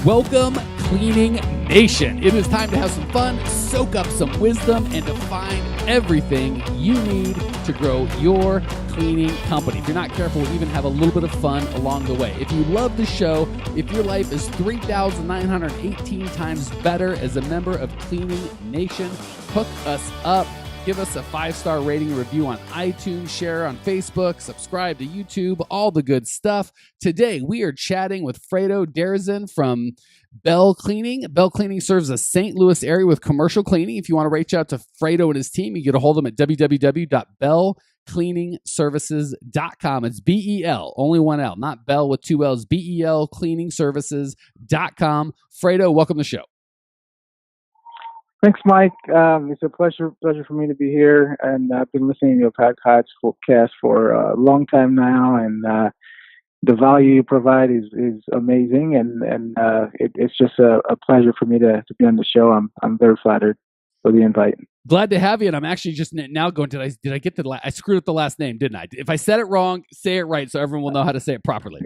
Welcome, Cleaning Nation. It is time to have some fun, soak up some wisdom, and to find everything you need to grow your cleaning company. If you're not careful, we'll even have a little bit of fun along the way. If you love the show, if your life is 3,918 times better as a member of Cleaning Nation, hook us up. Give us a 5-star rating and review on iTunes, share on Facebook, subscribe to YouTube, all the good stuff. Today, we are chatting with Fredo Derazin from Bell Cleaning. Bell Cleaning serves the St. Louis area with commercial cleaning. If you want to reach out to Fredo and his team, you get a hold of them at www.bellcleaningservices.com. It's B-E-L, only one L, not Bell with two L's, B-E-L cleaningservices.com. Fredo, welcome to the show. Thanks, Mike. It's a pleasure for me to be here, and I've been listening to your podcast for a long time now, and the value you provide is amazing, and it's just a pleasure for me to be on the show. I'm very flattered for the invite. Glad to have you, and I'm actually just now going. Did I get I screwed up the last name, didn't I? If I said it wrong, say it right so everyone will know how to say it properly.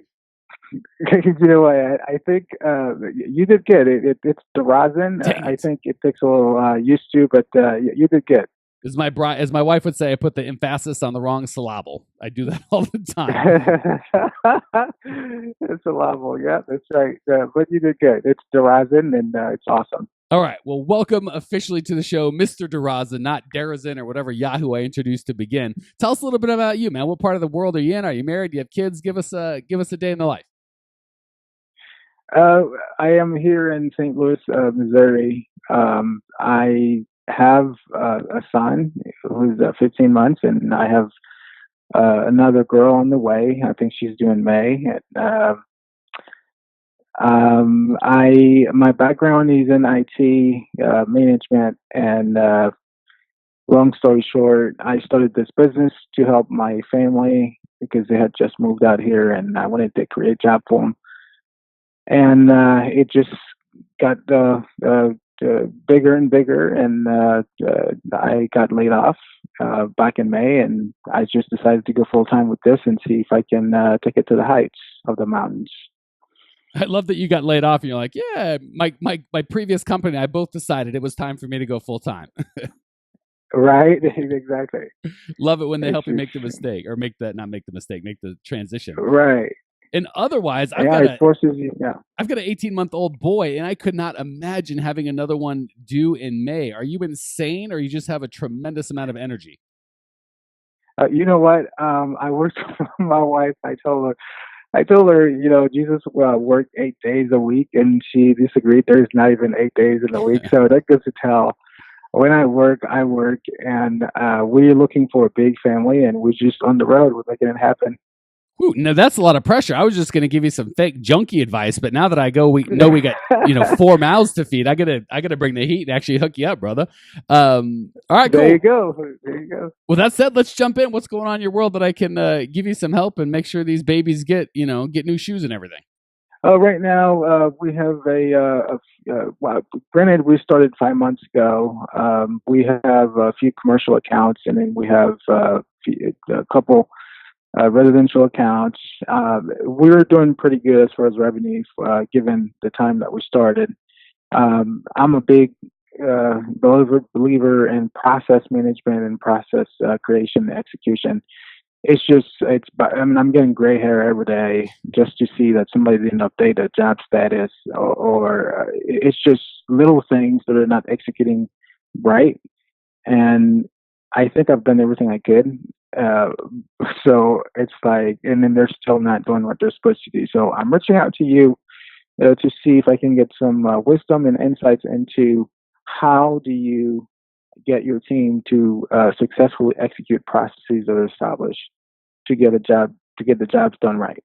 You know what? I think you did good. It's Derazin. I think it takes a little used to, but you did good. As my wife would say, I put the emphasis on the wrong syllable. I do that all the time. It's syllable, yeah, that's right. But you did good. It's Derazin, and it's awesome. All right. Well, welcome officially to the show, Mr. Derazin, not Derazin or whatever Yahoo I introduced to begin. Tell us a little bit about you, man. What part of the world are you in? Are you married? Do you have kids? Give us a day in the life. I am here in St. Louis, Missouri. I have a son who's 15 months, and I have another girl on the way. I think she's due in May. My background is in IT management, and long story short, I started this business to help my family because they had just moved out here, and I wanted to create a job for them. And it just got bigger and bigger, and I got laid off back in May, and I just decided to go full time with this and see if I can take it to the heights of the mountains. I love that you got laid off and you're like, yeah, my previous company, I both decided it was time for me to go full time. Right, exactly. Love it when they help you make the mistake, or make the transition. Right. And otherwise, I've got an 18-month-old boy, and I could not imagine having another one due in May. Are you insane, or you just have a tremendous amount of energy? You know what? I worked with my wife. I told her, Jesus worked 8 days a week, and she disagreed. There's not even 8 days in a week, so that goes to tell. When I work, and we're looking for a big family, and we're just on the road. We're making it happen. Ooh, now that's a lot of pressure. I was just going to give you some fake junkie advice, but now that I go, we got 4 mouths to feed. I gotta bring the heat and actually hook you up, brother. All right, cool. There you go. Well, that said, let's jump in. What's going on in your world that I can give you some help and make sure these babies get new shoes and everything? Right now, we have granted, we started 5 months ago. We have a few commercial accounts, and then we have a couple residential accounts. We're doing pretty good as far as revenue, given the time that we started. I'm a big believer in process management and process creation and execution. I'm getting gray hair every day just to see that somebody didn't update a job status, or it's just little things that are not executing right. And I think I've done everything I could. So it's like, and then they're still not doing what they're supposed to do. So I'm reaching out to you to see if I can get some wisdom and insights into how do you get your team to successfully execute processes that are established to get the jobs done right.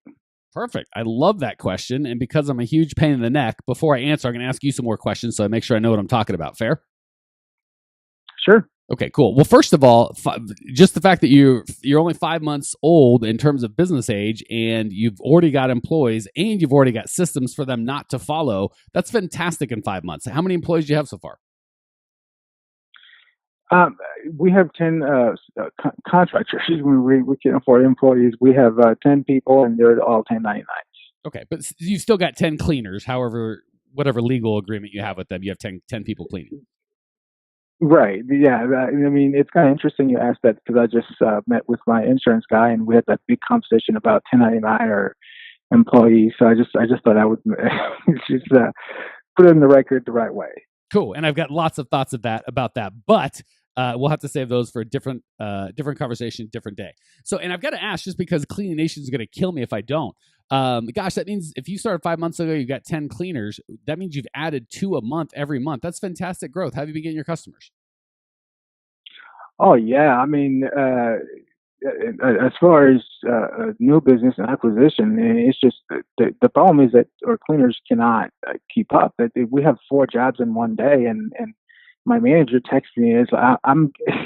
Perfect. I love that question. And because I'm a huge pain in the neck, before I answer, I'm going to ask you some more questions so I make sure I know what I'm talking about. Fair? Sure. Okay, cool. Well, first of all, just the fact that you're only 5 months old in terms of business age, and you've already got employees, and you've already got systems for them not to follow, that's fantastic in 5 months. How many employees do you have so far? We have 10 contractors. We can afford employees. We have 10 people, and they're all 1099s. Okay, but you've still got 10 cleaners. However, whatever legal agreement you have with them, you have 10 people cleaning. Right. Yeah. I mean, it's kind of interesting you asked that because I just met with my insurance guy and we had that big conversation about 1099 or employees. So I just thought I would just put it in the record the right way. Cool. And I've got lots of thoughts about that, but we'll have to save those for a different conversation, different day. So, and I've got to ask, just because Cleaning Nation is going to kill me if I don't. Gosh, that means if you started 5 months ago, you got 10 cleaners. That means you've added 2 a month every month. That's fantastic growth. How have you been getting your customers? Oh yeah, I mean, as far as new business and acquisition, it's just the problem is that our cleaners cannot keep up. That we have 4 jobs in one day, and my manager texts me is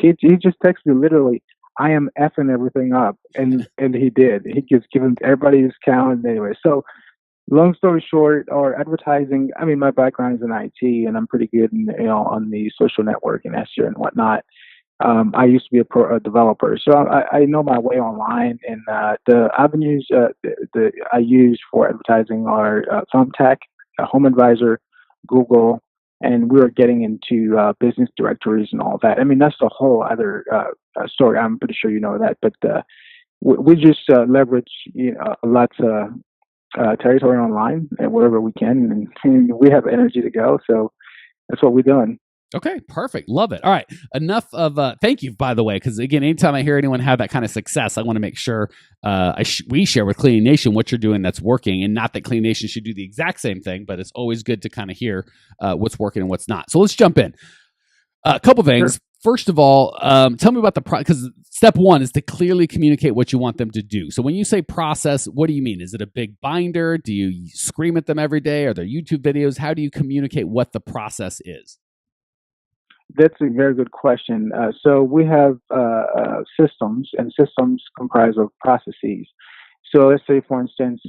he just texted me literally, I am effing everything up, and he did. He just given everybody his count anyway. So long story short, our advertising. I mean, my background is in IT, and I'm pretty good in, on the social network and SEO and whatnot. I used to be a developer, so I know my way online. And the avenues I use for advertising are Thumbtack, Home Advisor, Google, and we're getting into business directories and all that. I mean, that's a whole other story. I'm pretty sure you know that, but we just leverage lots of territory online and wherever we can, and we have energy to go. So that's what we're doing. Okay, perfect. Love it. All right. Enough of thank you, by the way, because again, anytime I hear anyone have that kind of success, I want to make sure we share with Cleaning Nation what you're doing that's working, and not that Cleaning Nation should do the exact same thing, but it's always good to kind of hear what's working and what's not. So let's jump in. A couple things. Sure. First of all, tell me about because step 1 is to clearly communicate what you want them to do. So when you say process, what do you mean? Is it a big binder? Do you scream at them every day? Are there YouTube videos? How do you communicate what the process is? That's a very good question. So we have systems, and systems comprise of processes. So let's say, for instance,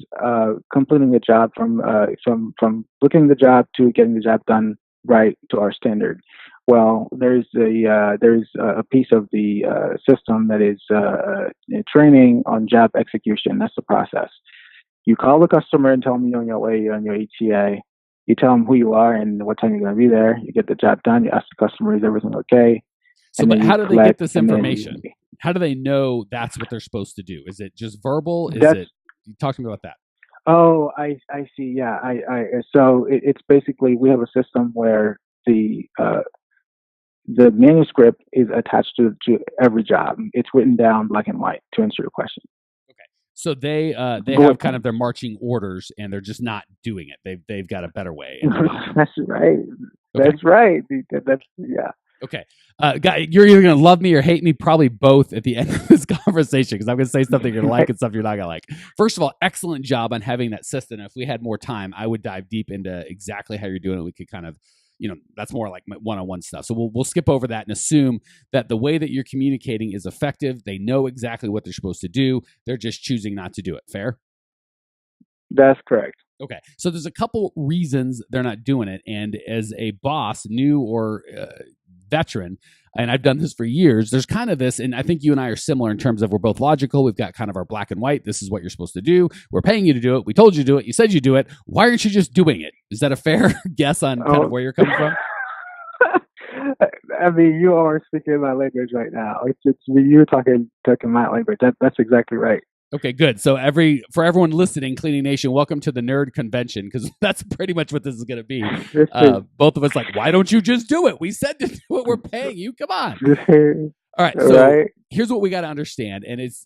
completing a job from booking the job to getting the job done right to our standard. Well, there's a piece of the system that is training on job execution. That's the process. You call the customer and tell them you're on your way, you're on your ETA. You tell them who you are and what time you're going to be there. You get the job done. You ask the customer, is everything okay? So, but how do they get this information? How do they know that's what they're supposed to do? Is it just verbal? Talk to me about that. Oh, I see. Yeah, so it's basically, we have a system where the manuscript is attached to every job. It's written down black and white to answer your question. So they have kind of their marching orders, and they're just not doing it. They've got a better way. That's right. Okay. That's right. Yeah. Okay, guy, you're either gonna love me or hate me, probably both, at the end of this conversation, because I'm gonna say something you're gonna like and stuff you're not gonna like. First of all, excellent job on having that system. If we had more time, I would dive deep into exactly how you're doing it. We could kind of, that's more like one-on-one stuff. So we'll skip over that and assume that the way that you're communicating is effective. They know exactly what they're supposed to do. They're just choosing not to do it. Fair? That's correct. Okay. So there's a couple reasons they're not doing it. And as a boss, new or veteran, and I've done this for years, there's kind of this, and I think you and I are similar in terms of we're both logical. We've got kind of our black and white. This is what you're supposed to do. We're paying you to do it. We told you to do it. You said you do it. Why aren't you just doing it? Is that a fair guess on kind of where you're coming from? I mean, you are speaking my language right now. It's you're talking my language. That's exactly right. Okay, good. So for everyone listening, Cleaning Nation, welcome to the nerd convention, because that's pretty much what this is going to be. Both of us like, why don't you just do it? We said to do it. We're paying you. Come on. All right. So here's what we got to understand. And it's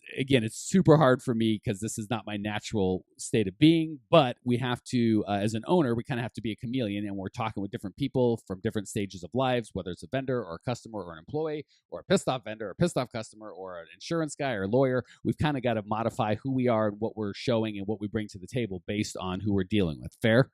super hard for me because this is not my natural state of being, but we have to, as an owner, we kind of have to be a chameleon, and we're talking with different people from different stages of lives, whether it's a vendor or a customer or an employee or a pissed off vendor or a pissed off customer or an insurance guy or a lawyer. We've kind of got to modify who we are and what we're showing and what we bring to the table based on who we're dealing with. Fair?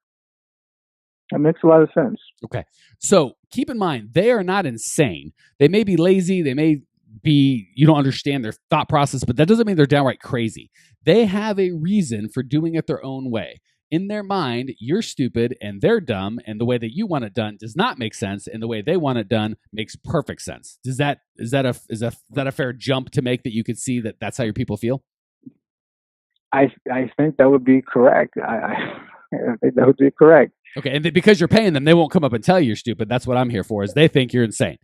That makes a lot of sense. Okay. So keep in mind, they are not insane. They may be lazy. They may be, you don't understand their thought process, but that doesn't mean they're downright crazy. They have a reason for doing it their own way. In their mind, you're stupid and they're dumb, and the way that you want it done does not make sense, and the way they want it done makes perfect sense. Is that a fair jump to make, that you could see that that's how your people feel? I think that would be correct. I think that would be correct. Okay, and because you're paying them, they won't come up and tell you you're stupid. That's what I'm here for, is they think you're insane.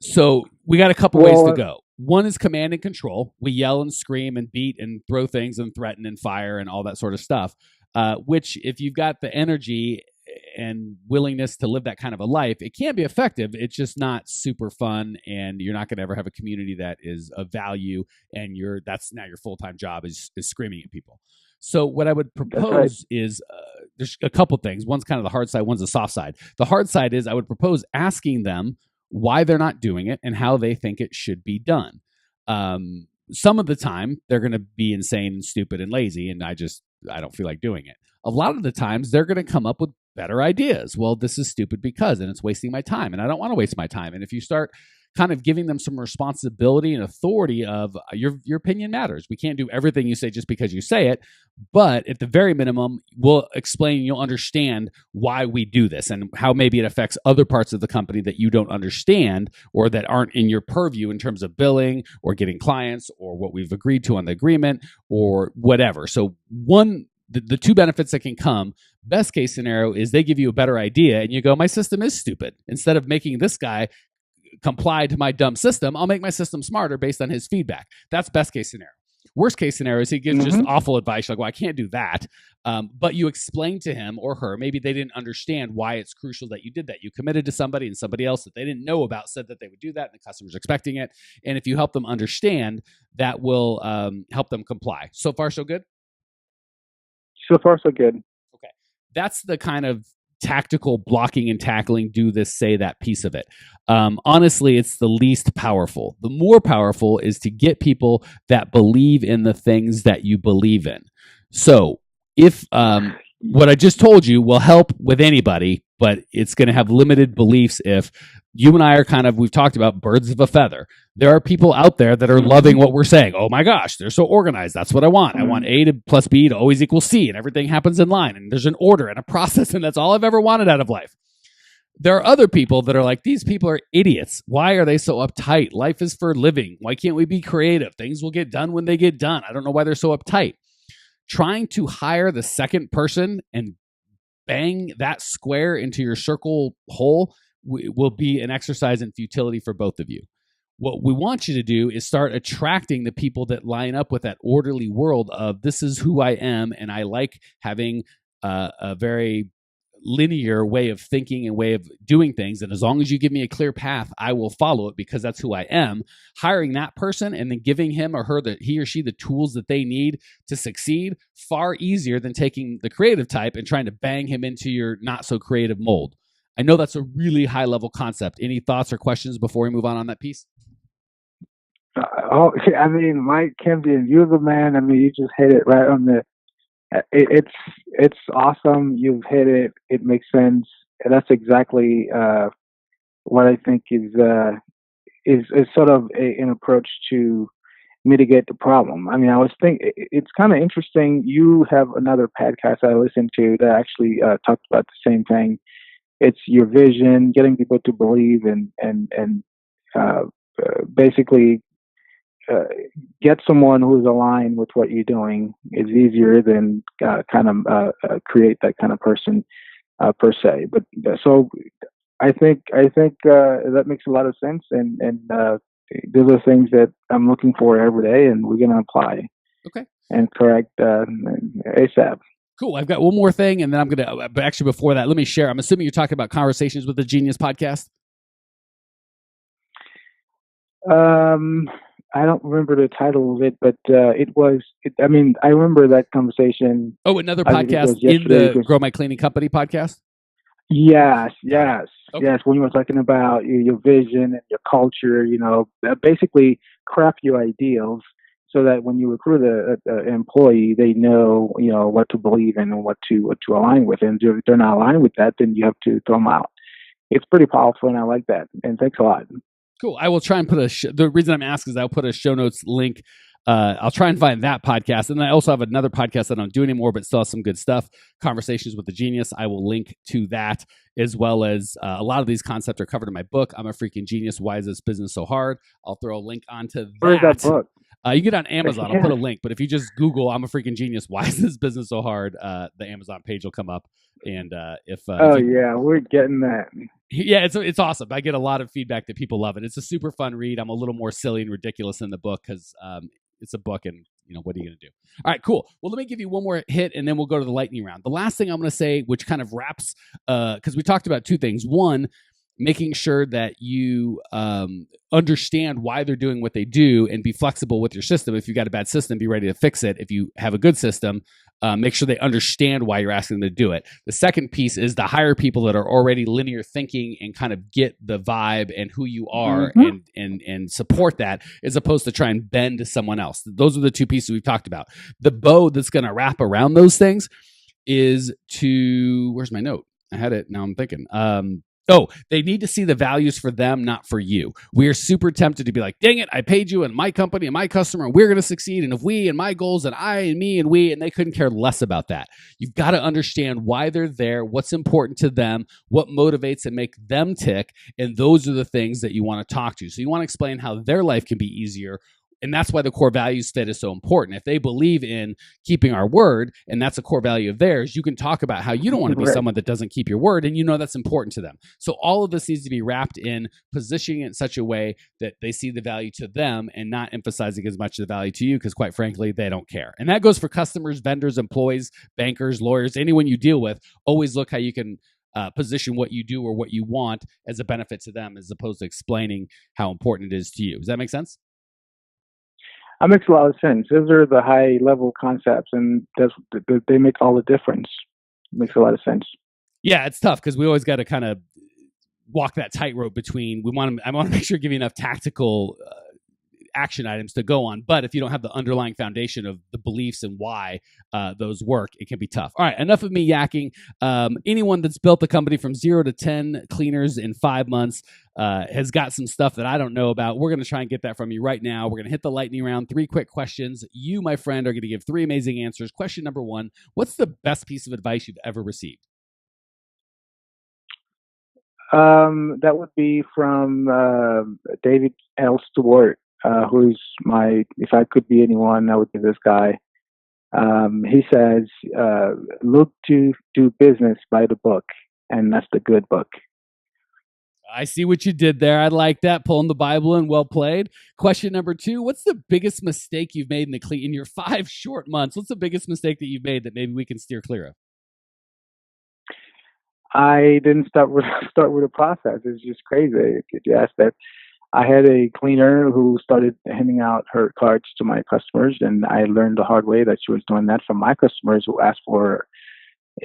So we got a couple ways to go. One is command and control. We yell and scream and beat and throw things and threaten and fire and all that sort of stuff, which if you've got the energy and willingness to live that kind of a life, it can be effective. It's just not super fun, and you're not going to ever have a community that is of value, and that's now your full-time job is screaming at people. So what I would propose is there's a couple things. One's kind of the hard side, one's the soft side. The hard side is I would propose asking them why they're not doing it and how they think it should be done. Some of the time they're going to be insane and stupid and lazy, and I don't feel like doing it. A lot of the times they're going to come up with better ideas. Well, this is stupid because, and it's wasting my time, and I don't want to waste my time. And if you start kind of giving them some responsibility and authority of your opinion matters. We can't do everything you say just because you say it, but at the very minimum, we'll explain, you'll understand why we do this and how maybe it affects other parts of the company that you don't understand or that aren't in your purview in terms of billing or getting clients or what we've agreed to on the agreement or whatever. So the two benefits that can come, best case scenario is they give you a better idea and you go, my system is stupid. Instead of making this guy comply to my dumb system, I'll make my system smarter based on his feedback. That's best case scenario. Worst case scenario is he gives just awful advice. You're like, well, I can't do that. But you explain to him or her, maybe they didn't understand why it's crucial that you did that. You committed to somebody and somebody else that they didn't know about said that they would do that and the customer's expecting it. And if you help them understand, that will help them comply. So far, so good? So far, so good. Okay. That's the kind of tactical blocking and tackling, do this, say that piece of it. Honestly, it's the least powerful. The more powerful is to get people that believe in the things that you believe in. So if what I just told you will help with anybody, but it's going to have limited beliefs if you and I are we've talked about birds of a feather. There are people out there that are loving what we're saying. Oh my gosh, they're so organized. That's what I want. I want A plus B to always equal C, and everything happens in line, and there's an order and a process, and that's all I've ever wanted out of life. There are other people that are like, these people are idiots. Why are they so uptight? Life is for living. Why can't we be creative? Things will get done when they get done. I don't know why they're so uptight. Trying to hire the second person and bang that square into your circle hole will be an exercise in futility for both of you. What we want you to do is start attracting the people that line up with that orderly world of this is who I am, and I like having a very linear way of thinking and way of doing things. And as long as you give me a clear path, I will follow it because that's who I am. Hiring that person and then giving him or her, he or she, the tools that they need to succeed, far easier than taking the creative type and trying to bang him into your not so creative mold. I know that's a really high level concept. Any thoughts or questions before we move on that piece? I mean, Mike Camden, you're the man. I mean, you just hit it right on the. It's awesome. You've hit it. It makes sense. That's exactly what I think is sort of an approach to mitigate the problem. I mean, I was thinking it's kind of interesting. You have another podcast I listened to that actually talked about the same thing. It's your vision, getting people to believe, and basically get someone who's aligned with what you're doing is easier than create that kind of person per se. But so I think that makes a lot of sense, and those are things that I'm looking for every day, and we're going to apply. Okay. And correct ASAP. Cool. I've got one more thing, and then I'm going to, but actually before that, let me share. I'm assuming you're talking about Conversations with the Genius podcast. I don't remember the title of it, but I remember that conversation. Oh, another podcast in the Grow My Cleaning Company podcast? Yes. Okay. Yes. When you were talking about your vision and your culture, basically craft your ideals so that when you recruit an employee, they know, what to believe in and what to align with. And if they're not aligned with that, then you have to throw them out. It's pretty powerful, and I like that. And thanks a lot. Cool. I will try and put the reason I'm asking is I'll put a show notes link I'll try and find that podcast. And then I also have another podcast that I don't do anymore, but still has some good stuff. Conversations with the Genius. I will link to that, as well as a lot of these concepts are covered in my book. I'm a freaking genius. Why is this business so hard? I'll throw a link onto that. Where's that book? You can get it on Amazon. I'll put a link, but if you just Google "I'm a freaking genius, why is this business so hard?" The Amazon page will come up. And we're getting that. Yeah, it's awesome. I get a lot of feedback that people love it. It's a super fun read. I'm a little more silly and ridiculous in the book because it's a book, and what are you going to do? All right, cool. Well, let me give you one more hit, and then we'll go to the lightning round. The last thing I'm going to say, which kind of wraps, because we talked about two things. One, making sure that you understand why they're doing what they do and be flexible with your system. If you've got a bad system, be ready to fix it. If you have a good system, make sure they understand why you're asking them to do it. The second piece is to hire people that are already linear thinking and kind of get the vibe and who you are, and support that, as opposed to try and bend to someone else. Those are the two pieces we've talked about. The bow that's going to wrap around those things is to, where's my note? I had it. Now I'm thinking. They need to see the values for them, not for you. We are super tempted to be like, dang it, I paid you and my company and my customer, and we're going to succeed. And if we and my goals and I and me and we, and they couldn't care less about that. You've got to understand why they're there, what's important to them, what motivates and make them tick. And those are the things that you want to talk to. So you want to explain how their life can be easier. And that's why the core values fit is so important. If they believe in keeping our word, and that's a core value of theirs, you can talk about how you don't want to be someone that doesn't keep your word, and that's important to them. So all of this needs to be wrapped in positioning it in such a way that they see the value to them and not emphasizing as much of the value to you, because quite frankly, they don't care. And that goes for customers, vendors, employees, bankers, lawyers, anyone you deal with. Always look how you can position what you do or what you want as a benefit to them, as opposed to explaining how important it is to you. Does that make sense? That makes a lot of sense. Those are the high level concepts, and they make all the difference. It makes a lot of sense. Yeah, it's tough because we always got to kind of walk that tightrope between I want to make sure give you enough tactical action items to go on, but if you don't have the underlying foundation of the beliefs and why those work, it can be tough. All right, enough of me yakking. Anyone that's built a company from 0 to 10 cleaners in 5 months has got some stuff that I don't know about. We're going to try and get that from you right now. We're going to hit the lightning round. 3 quick questions. You, my friend, are going to give 3 amazing answers. Question number 1, what's the best piece of advice you've ever received? That would be from David L. Stewart, who's if I could be anyone, I would be this guy. He says, look to do business by the book, and that's the good book. I see what you did there. I like that. Pulling the Bible in. Well played. Question number 2, what's the biggest mistake you've made in your 5 short months? What's the biggest mistake that you've made that maybe we can steer clear of? I didn't start with a process. It's just crazy. Yes, that I had a cleaner who started handing out her cards to my customers, and I learned the hard way that she was doing that from my customers who asked for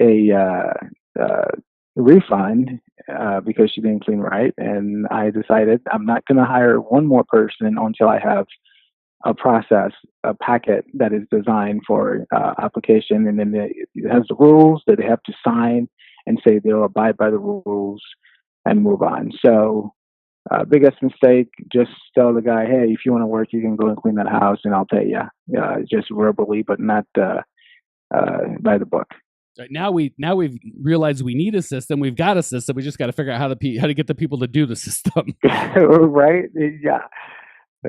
a refund because she didn't clean right. And I decided I'm not going to hire one more person until I have a process, a packet that is designed for application, and then it has the rules that they have to sign and say they'll abide by the rules and move on. So biggest mistake, just tell the guy, hey, if you want to work, you can go and clean that house and I'll pay you. Just verbally, but not by the book. Right, now we've realized we need a system. We've got a system. We just got to figure out how to get the people to do the system. Right? Yeah.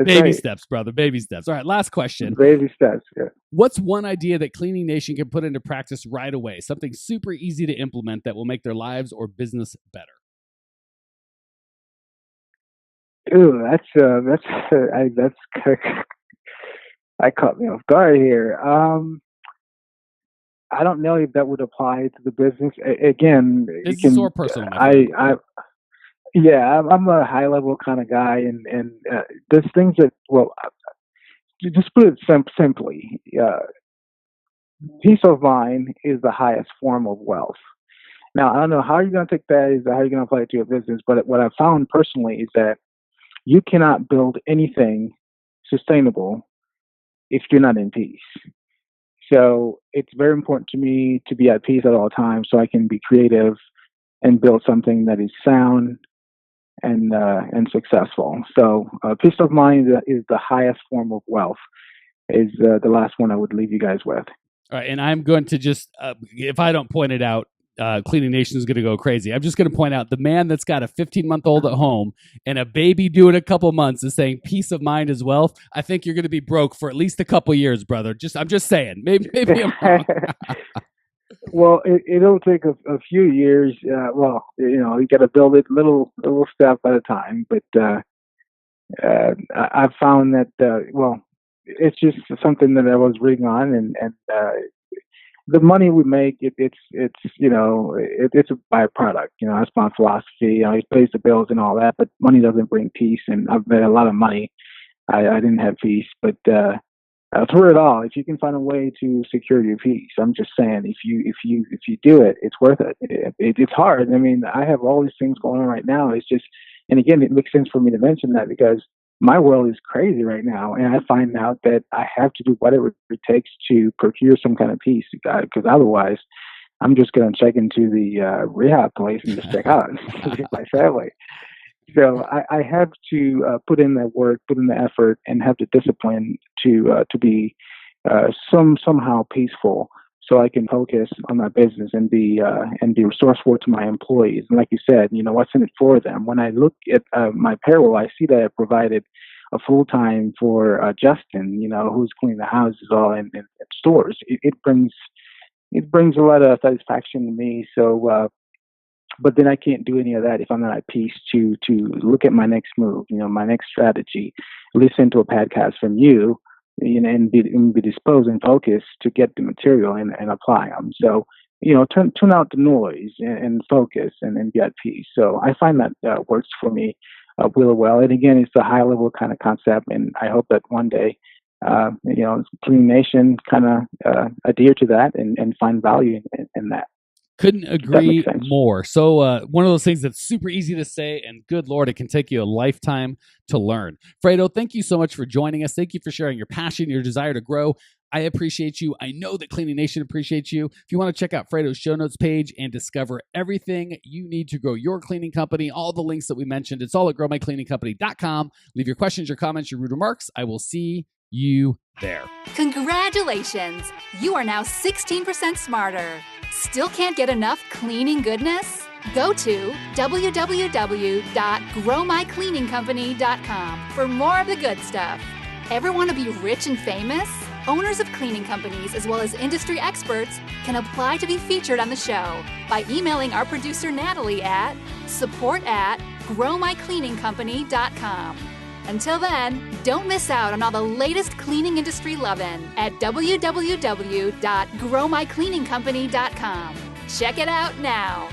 Baby steps, brother. Baby steps. All right, last question. Baby steps, yeah. What's one idea that Cleaning Nation can put into practice right away? Something super easy to implement that will make their lives or business better. Ooh, I caught me off guard here. I don't know if that would apply to the business. Again, business or personal. I'm a high level kind of guy, and there's things that, well, just put it simply, peace of mind is the highest form of wealth. Now, I don't know how you're going to take that, how you're going to apply it to your business, but what I've found personally is that you cannot build anything sustainable if you're not in peace. So it's very important to me to be at peace at all times so I can be creative and build something that is sound and successful. So peace of mind is the highest form of wealth. is the last one I would leave you guys with. All right, and I'm going to just, if I don't point it out, Cleaning Nation is going to go crazy. I'm just going to point out the man that's got a 15-month-old at home and a baby due in a couple months is saying peace of mind is wealth. I think you're going to be broke for at least a couple years, brother. I'm just saying. Maybe I'm wrong. Well, it'll take a few years. You got to build it little step at a time. But I've found that it's just something that I was reading on, and the money we make, it's a byproduct. That's my philosophy. It pays the bills and all that, but money doesn't bring peace. And I've made a lot of money. I didn't have peace, but through it all, if you can find a way to secure your peace, I'm just saying, if you do it, it's worth it. It's hard. I mean, I have all these things going on right now. It's just, and again, it makes sense for me to mention that because my world is crazy right now, and I find out that I have to do whatever it takes to procure some kind of peace, because otherwise, I'm just going to check into the rehab place and just check out with my family. So I have to put in that work, put in the effort, and have the discipline to be somehow peaceful, so I can focus on my business and be resourceful to my employees. And like you said, what's in it for them? When I look at my payroll, I see that I provided a full time for Justin, who's cleaning the houses all in stores. It brings a lot of satisfaction to me. So. But then I can't do any of that if I'm not at peace to look at my next move, my next strategy, listen to a podcast from you, and be disposed and focused to get the material and apply them. So, tune out the noise and focus and be at peace. So I find that works for me really well. And again, it's a high level kind of concept. And I hope that one day, Clean Nation kind of adhere to that and find value in that. Couldn't agree more. So one of those things that's super easy to say, and good Lord, it can take you a lifetime to learn. Fredo, thank you so much for joining us. Thank you for sharing your passion, your desire to grow. I appreciate you. I know that Cleaning Nation appreciates you. If you want to check out Fredo's show notes page and discover everything you need to grow your cleaning company, all the links that we mentioned, it's all at growmycleaningcompany.com. Leave your questions, your comments, your rude remarks. I will see you there. Congratulations! You are now 16% smarter. Still can't get enough cleaning goodness? Go to www.growmycleaningcompany.com for more of the good stuff. Ever want to be rich and famous? Owners of cleaning companies as well as industry experts can apply to be featured on the show by emailing our producer Natalie at support@growmycleaningcompany.com. Until then, don't miss out on all the latest cleaning industry lovin' at www.growmycleaningcompany.com. Check it out now.